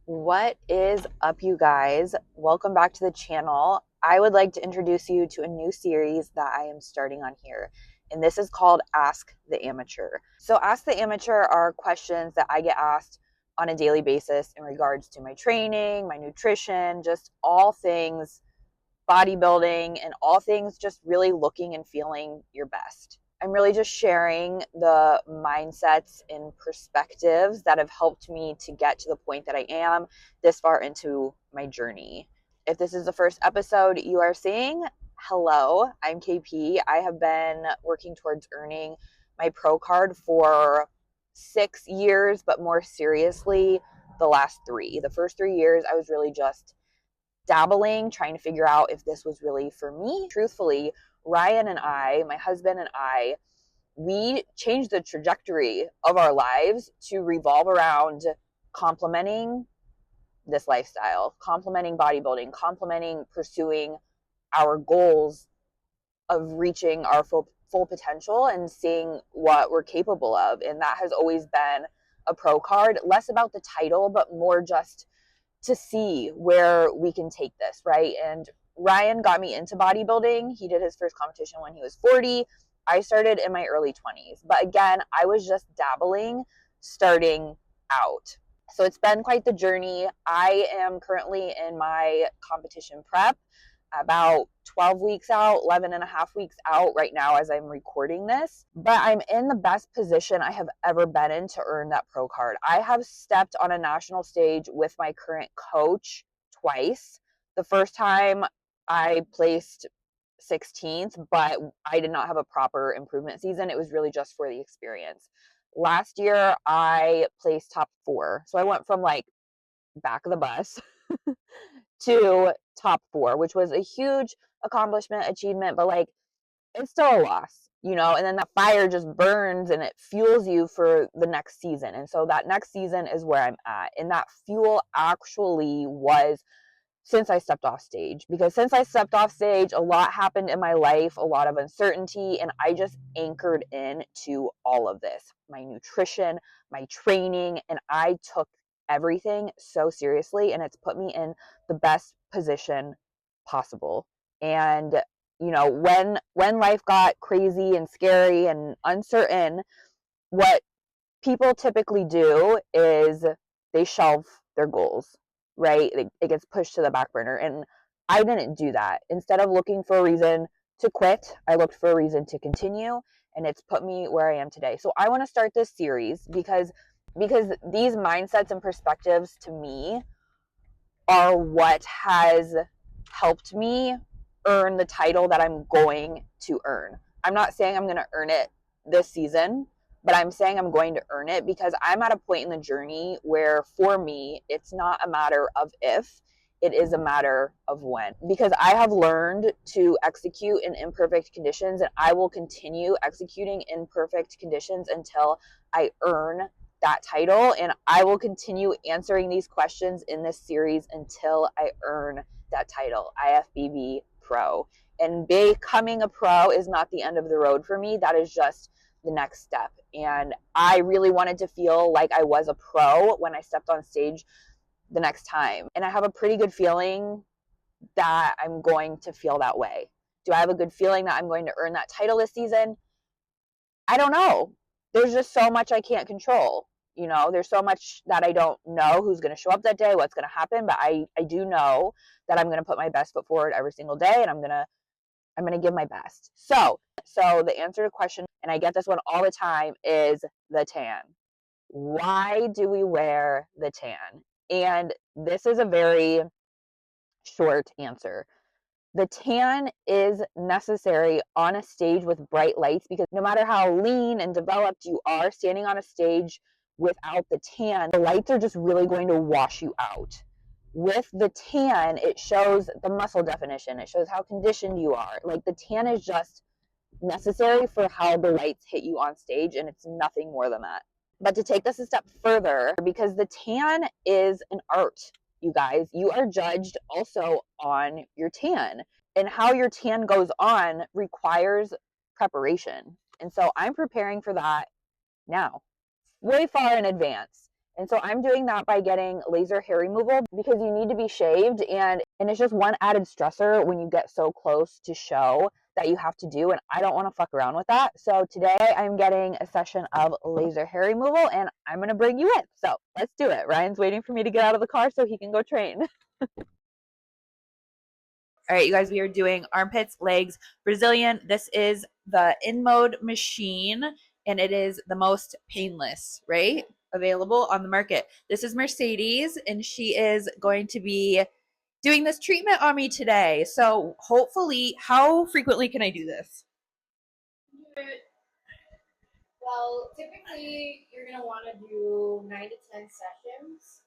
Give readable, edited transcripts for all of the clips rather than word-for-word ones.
What is up, you guys? Welcome back to the channel. I would like to introduce you to a new series that I am starting on here, and this is called Ask the Amateur. So Ask the Amateur are questions that I get asked on a daily basis in regards to my training, my nutrition, just all things bodybuilding, and all things just really looking and feeling your best. I'm really just sharing the mindsets and perspectives that have helped me to get to the point that I am this far into my journey. If this is the first episode you are seeing, hello, I'm KP. I have been working towards earning my pro card for 6 years, but more seriously, the last 3. The first 3 years, I was really just dabbling, trying to figure out if this was really for me. Truthfully, Ryan and I, my husband and I, we changed the trajectory of our lives to revolve around complementing this lifestyle, complementing bodybuilding, complementing pursuing our goals of reaching our full potential and seeing what we're capable of. And that has always been a pro card, less about the title, but more just to see where we can take this, right? And Ryan got me into bodybuilding. He did his first competition when he was 40. I started in my early 20s. But again, I was just dabbling, starting out. So it's been quite the journey. I am currently in my competition prep, about 12 weeks out, 11 and a half weeks out right now as I'm recording this. But I'm in the best position I have ever been in to earn that pro card. I have stepped on a national stage with my current coach twice. The first time I placed 16th, but I did not have a proper improvement season. It was really just for the experience. Last year, I placed top 4. So I went from like back of the bus to top 4, which was a huge accomplishment, achievement, but like it's still a loss, you know, and then that fire just burns and it fuels you for the next season. And so that next season is where I'm at. And that fuel actually was since I stepped off stage, because since I stepped off stage, a lot happened in my life, a lot of uncertainty, and I just anchored in to all of this, my nutrition, my training, and I took everything so seriously, and it's put me in the best position possible. And you know, when life got crazy and scary and uncertain, what people typically do is they shelve their goals, right? It gets pushed to the back burner. And I didn't do that. Instead of looking for a reason to quit, I looked for a reason to continue. And it's put me where I am today. So I want to start this series because these mindsets and perspectives to me are what has helped me earn the title that I'm going to earn. I'm not saying I'm going to earn it this season, but I'm saying I'm going to earn it because I'm at a point in the journey where for me, it's not a matter of if, it is a matter of when. Because I have learned to execute in imperfect conditions, and I will continue executing in perfect conditions until I earn that title. And I will continue answering these questions in this series until I earn that title, IFBB Pro. And becoming a pro is not the end of the road for me. That is just the next step. And I really wanted to feel like I was a pro when I stepped on stage the next time. And I have a pretty good feeling that I'm going to feel that way. Do I have a good feeling that I'm going to earn that title this season? I don't know. There's just so much I can't control. You know, there's so much that I don't know who's going to show up that day, what's going to happen, but I do know that I'm going to put my best foot forward every single day, and I'm going to give my best. So the answer to the question, and I get this one all the time, is the tan. Why do we wear the tan? And this is a very short answer. The tan is necessary on a stage with bright lights because no matter how lean and developed you are, standing on a stage without the tan, the lights are just really going to wash you out. With the tan, it shows the muscle definition. It shows how conditioned you are. Like the tan is just necessary for how the lights hit you on stage, and it's nothing more than that. But to take this a step further, because the tan is an art, you guys, you are judged also on your tan, and how your tan goes on requires preparation. And so I'm preparing for that now, way far in advance. And so I'm doing that by getting laser hair removal because you need to be shaved, and it's just one added stressor when you get so close to show that you have to do, and I don't want to fuck around with that. So today I'm getting a session of laser hair removal, and I'm going to bring you in. So let's do it. Ryan's waiting for me to get out of the car so he can go train. All right, you guys, we are doing armpits, legs, Brazilian. This is the InMode machine, and it is the most painless, right? Available on the market. This is Mercedes, and she is going to be doing this treatment on me today. So hopefully, how frequently can I do this? Well, typically you're going to want to do 9 to 10 sessions.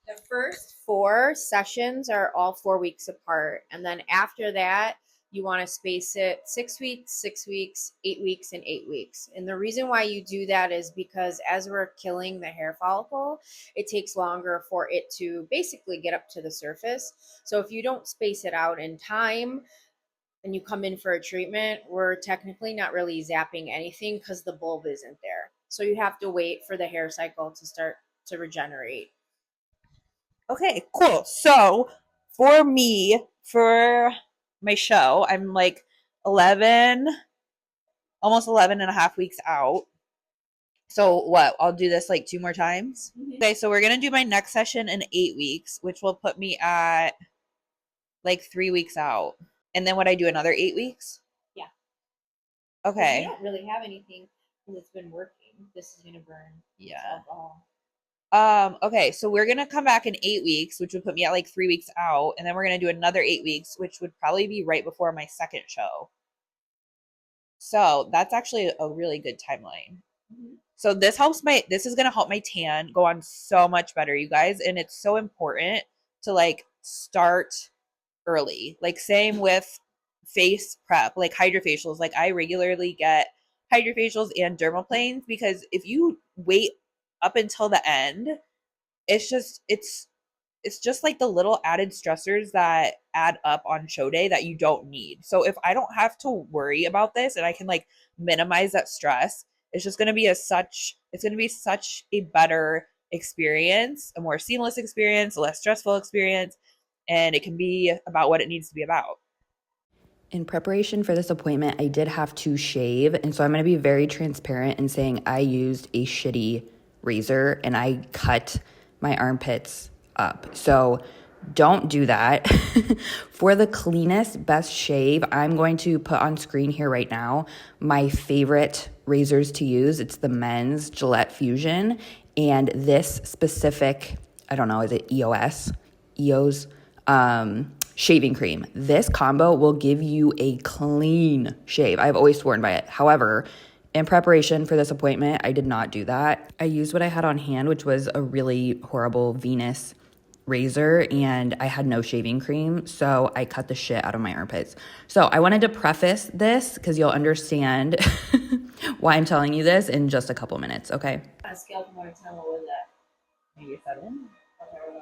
The first 4 sessions are all 4 weeks apart. And then after that, you want to space it 6 weeks, 6 weeks, 8 weeks, and 8 weeks. And the reason why you do that is because as we're killing the hair follicle, it takes longer for it to basically get up to the surface. So if you don't space it out in time, and you come in for a treatment, we're technically not really zapping anything because the bulb isn't there. So you have to wait for the hair cycle to start to regenerate. Okay, cool. So for me, for my show, I'm like 11, almost 11 and a half weeks out. So what? I'll do this like 2 more times. Okay, so we're going to do my next session in 8 weeks, which will put me at like 3 weeks out. And then would I do another 8 weeks? Yeah. Okay. You don't really have anything that's been working. This is going to burn. Yeah. Alcohol. Okay, so we're gonna come back in 8 weeks, which would put me at like 3 weeks out, and then we're gonna do another 8 weeks, which would probably be right before my second show. So that's actually a really good timeline. So this is gonna help my tan go on so much better, you guys, and it's so important to like start early. Like same with face prep, like hydrofacials. Like I regularly get hydrofacials and dermaplanes because if you wait up until the end, it's just like the little added stressors that add up on show day that you don't need. So if I don't have to worry about this and I can like minimize that stress, it's just going to be such a better experience, a more seamless experience, a less stressful experience, and it can be about what it needs to be about. In preparation for this appointment, I did have to shave, and so I'm going to be very transparent in saying I used a shitty razor and I cut my armpits up. So don't do that. For the cleanest, best shave, I'm going to put on screen here right now my favorite razors to use. It's the men's Gillette Fusion, and this specific, I don't know, is it EOS, shaving cream. This combo will give you a clean shave. I've always sworn by it. However, in preparation for this appointment, I did not do that. I used what I had on hand, which was a really horrible Venus razor, and I had no shaving cream, so I cut the shit out of my armpits. So I wanted to preface this because you'll understand why I'm telling you this in just a couple minutes, okay? On a scale from 1 to 10, what was that? Maybe a 7? Okay, I don't know.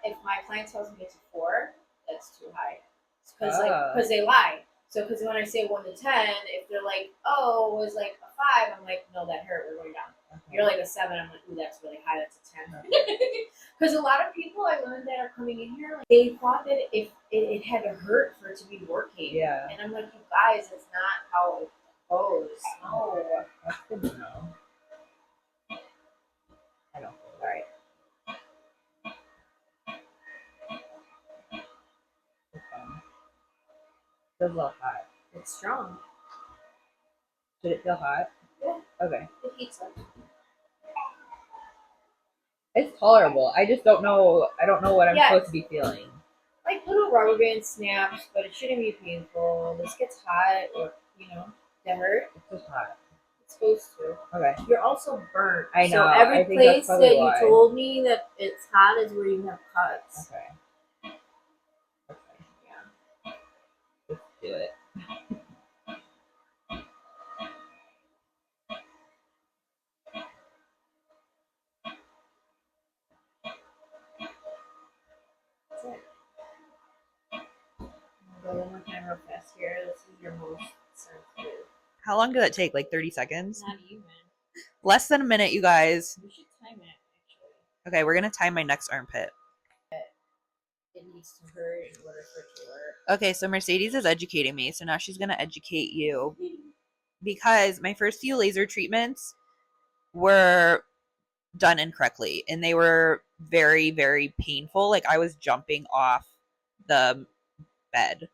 If my client tells me it's a 4, that's too high. Because they lie. So, because when I say 1 to 10, if they're like, oh, it was like a 5, I'm like, no, that hurt. We're going down. Okay. You're like a 7. I'm like, ooh, that's really high. That's a 10. Because a lot of people I learned that are coming in here, like, they thought that if it had to hurt for it to be working. Yeah. And I'm like, you guys, it's not how it goes. No. That's good to know. I don't feel all right. It feels a little hot. It's strong. Did it feel hot? Yeah. Okay. It heats up. It's tolerable. I just don't know. I don't know what I'm supposed to be feeling. Like little rubber band snaps, but it shouldn't be painful. This gets hot, or that hurt. It's just hot. It's supposed to. Okay. You're also burnt. I know. So every place that you why. told me that it's hot is where you have cuts. Okay. Yeah. Let's do it. Go one more time real fast here. This is your most sensitive. How long did that take? Like 30 seconds? Not even. Less than a minute, you guys. We should time it, Okay, we're gonna time my next armpit. It needs to hurt in order for it to work. Okay, so Mercedes is educating me, so now she's gonna educate you. Because my first few laser treatments were done incorrectly and they were very, very painful. Like I was jumping off the bed.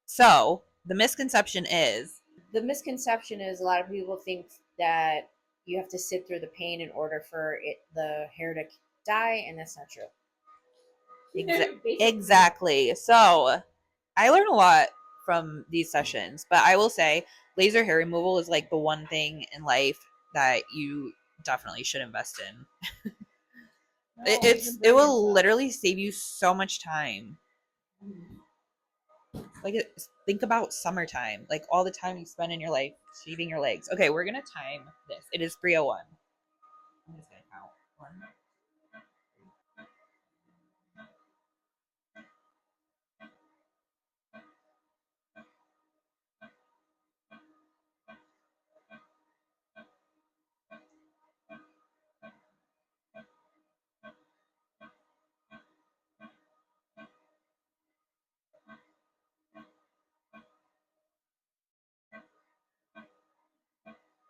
So the misconception is The misconception is a lot of people think that you have to sit through the pain in order for the hair to die, and that's not true. exactly. So I learned a lot from these sessions, but I will say laser hair removal is like the one thing in life that you definitely should invest in. It will literally save you so much time. Like think about summertime, like all the time you spend in your life shaving your legs. Okay, we're gonna time this. It is 3:01. I'm just gonna count. 1.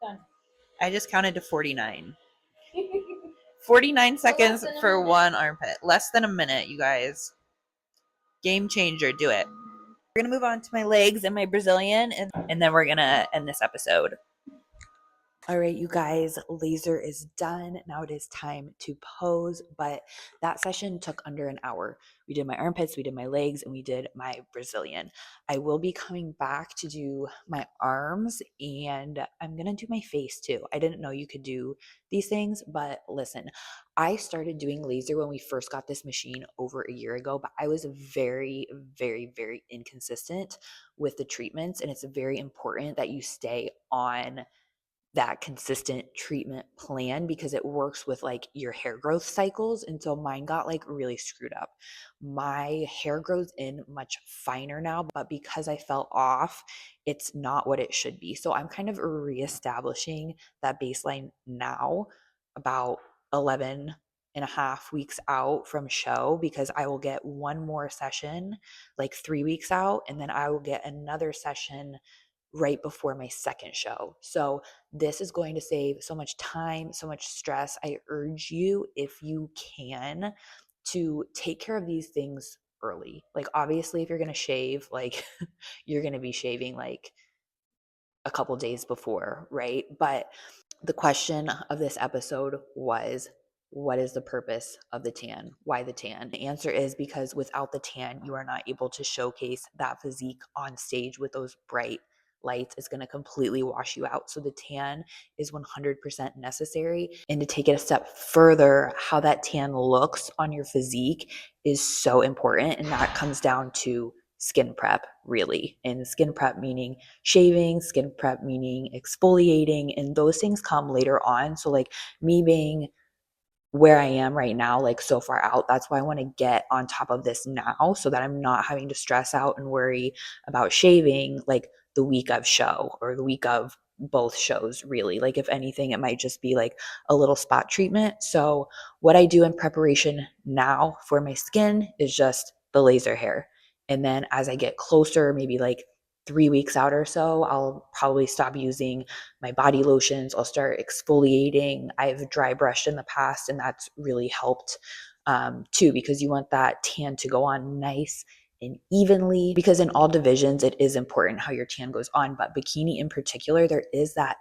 Done. I just counted to 49. 49 seconds for one armpit. Less than a minute, you guys. Game changer. Do it. We're going to move on to my legs and my Brazilian, and then we're going to end this episode. All right, you guys, laser is done. Now it is time to pose, but that session took under an hour. We did my armpits, we did my legs, and we did my Brazilian. I will be coming back to do my arms, and I'm going to do my face too. I didn't know you could do these things, but listen, I started doing laser when we first got this machine over a year ago, but I was very, very, very inconsistent with the treatments, and it's very important that you stay on that consistent treatment plan because it works with like your hair growth cycles. And so mine got like really screwed up. My hair grows in much finer now, but because I fell off, it's not what it should be. So I'm kind of reestablishing that baseline now, about 11 and a half weeks out from show, because I will get one more session like 3 weeks out, and then I will get another session right before my second show. So this is going to save so much time, so much stress. I urge you, if you can, to take care of these things early. Like obviously if you're going to shave, like you're going to be shaving like a couple days before, right? But the question of this episode was, what is the purpose of the tan? Why the tan? The answer is because without the tan, you are not able to showcase that physique on stage with those bright lights. It's going to completely wash you out. So the tan is 100% necessary. And to take it a step further, how that tan looks on your physique is so important. And that comes down to skin prep, really. And skin prep meaning shaving, skin prep meaning exfoliating, and those things come later on. So like me being where I am right now, like so far out, that's why I want to get on top of this now so that I'm not having to stress out and worry about shaving like the week of show or the week of both shows, really. Like if anything, it might just be like a little spot treatment. So what I do in preparation now for my skin is just the laser hair. And then as I get closer, maybe like 3 weeks out or so, I'll probably stop using my body lotions. I'll start exfoliating. I've dry brushed in the past, and that's really helped too, because you want that tan to go on nice and evenly. Because in all divisions, it is important how your tan goes on, but bikini in particular, there is that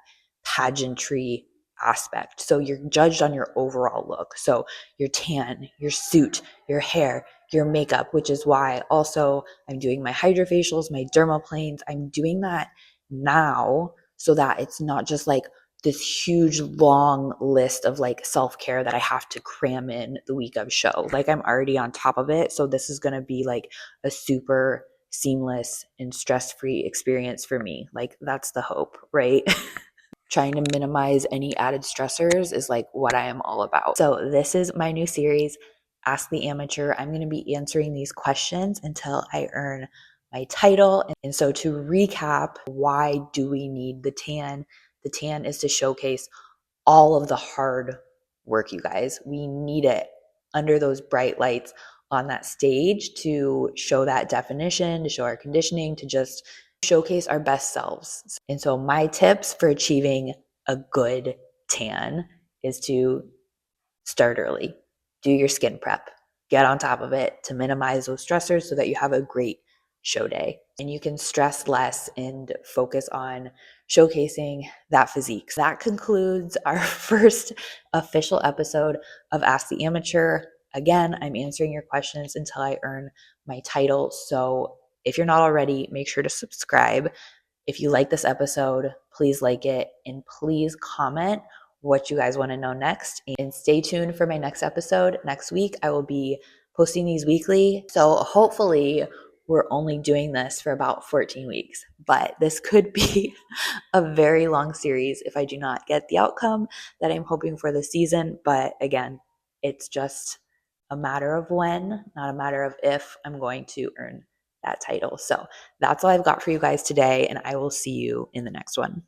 pageantry aspect. So you're judged on your overall look. So your tan, your suit, your hair, your makeup, which is why also I'm doing my hydrofacials, my dermaplanes. I'm doing that now so that it's not just like this huge long list of like self-care that I have to cram in the week of show. Like I'm already on top of it. So this is going to be like a super seamless and stress-free experience for me. Like that's the hope, right? Trying to minimize any added stressors is like what I am all about. So this is my new series, Ask the Amateur. I'm going to be answering these questions until I earn my title. And so to recap, why do we need the tan? The tan is to showcase all of the hard work, you guys. We need it. under those bright lights on that stage to show that definition, to show our conditioning, to just showcase our best selves. And so my tips for achieving a good tan is to start early, do your skin prep, get on top of it to minimize those stressors so that you have a great show day. And you can stress less and focus on showcasing that physique. That concludes our first official episode of Ask the Amateur. Again, I'm answering your questions until I earn my title. So if you're not already, make sure to subscribe. If you like this episode, please like it and please comment what you guys want to know next. And stay tuned for my next episode. Next week, I will be posting these weekly. So hopefully, we're only doing this for about 14 weeks, but this could be a very long series if I do not get the outcome that I'm hoping for this season. But again, it's just a matter of when, not a matter of if I'm going to earn that title. So that's all I've got for you guys today, and I will see you in the next one.